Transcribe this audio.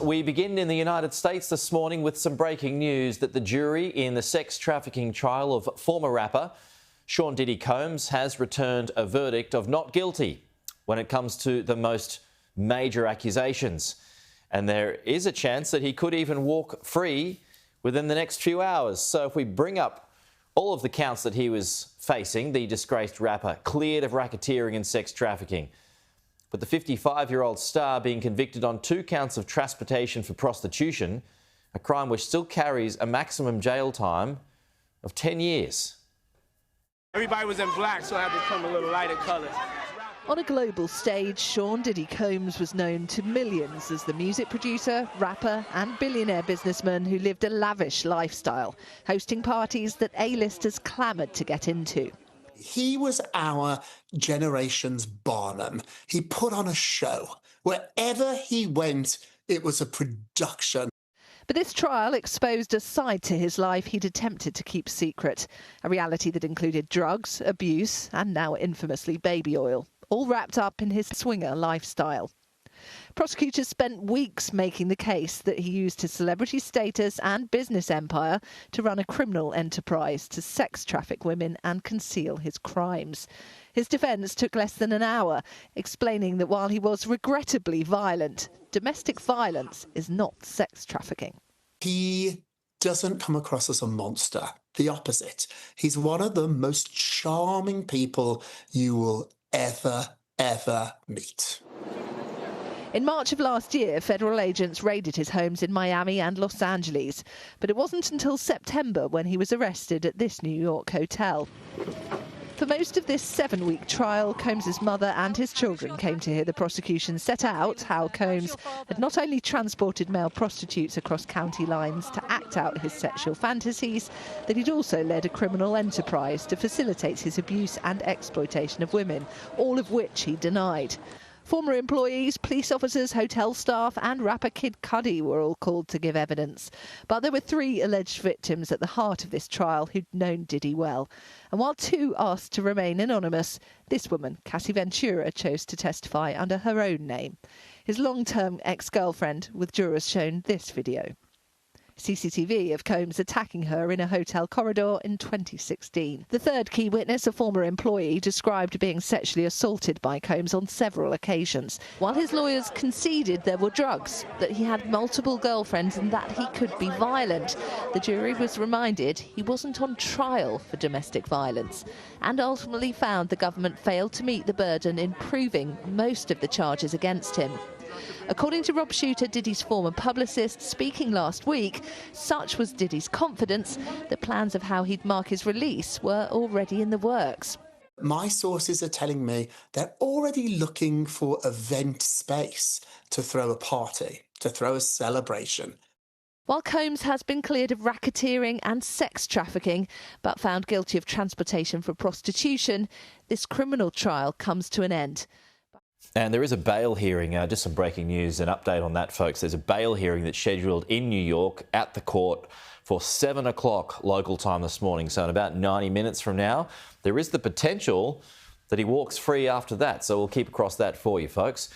We begin in the United States this morning with some breaking news that the jury in the sex trafficking trial of former rapper Sean Diddy Combs has returned a verdict of not guilty when it comes to the most major accusations. And there is a chance that he could even walk free within the next few hours. So if we bring up all of the counts that he was facing, the disgraced rapper cleared of racketeering and sex trafficking. But the 55-year-old star being convicted on 2 counts of transportation for prostitution, a crime which still carries a maximum jail time of 10 years. Everybody was in black, so I had to come a little lighter colours. On a global stage, Sean Diddy Combs was known to millions as the music producer, rapper and billionaire businessman who lived a lavish lifestyle, hosting parties that A-listers clamoured to get into. He was our generation's Barnum. He put on a show. Wherever he went, it was a production. But this trial exposed a side to his life he'd attempted to keep secret, a reality that included drugs, abuse and now infamously baby oil, all wrapped up in his swinger lifestyle. Prosecutors spent weeks making the case that he used his celebrity status and business empire to run a criminal enterprise to sex traffic women and conceal his crimes. His defence took less than an hour, explaining that while he was regrettably violent, domestic violence is not sex trafficking. He doesn't come across as a monster. The opposite. He's one of the most charming people you will ever meet. In March of last year, federal agents raided his homes in Miami and Los Angeles, but it wasn't until September when he was arrested at this New York hotel. For most of this 7-week trial, Combs' mother and his children came to hear the prosecution set out how Combs had not only transported male prostitutes across county lines to act out his sexual fantasies, that he'd also led a criminal enterprise to facilitate his abuse and exploitation of women, all of which he denied. Former employees, police officers, hotel staff and rapper Kid Cudi were all called to give evidence. But there were 3 alleged victims at the heart of this trial who'd known Diddy well. And while 2 asked to remain anonymous, this woman, Cassie Ventura, chose to testify under her own name. His long-term ex-girlfriend, with jurors shown this video. CCTV of Combs attacking her in a hotel corridor in 2016. The third key witness, a former employee, described being sexually assaulted by Combs on several occasions, while his lawyers conceded there were drugs, that he had multiple girlfriends and that he could be violent. The jury was reminded he wasn't on trial for domestic violence and ultimately found the government failed to meet the burden in proving most of the charges against him. According to Rob Shooter, Diddy's former publicist, speaking last week, such was Diddy's confidence that plans of how he'd mark his release were already in the works. My sources are telling me they're already looking for event space to throw a party, to throw a celebration. While Combs has been cleared of racketeering and sex trafficking, but found guilty of transportation for prostitution, this criminal trial comes to an end. And there is a bail hearing, just some breaking news, an update on that, folks. There's a bail hearing that's scheduled in New York at the court for 7 o'clock local time this morning. So in about 90 minutes from now, there is the potential that he walks free after that. So we'll keep across that for you, folks.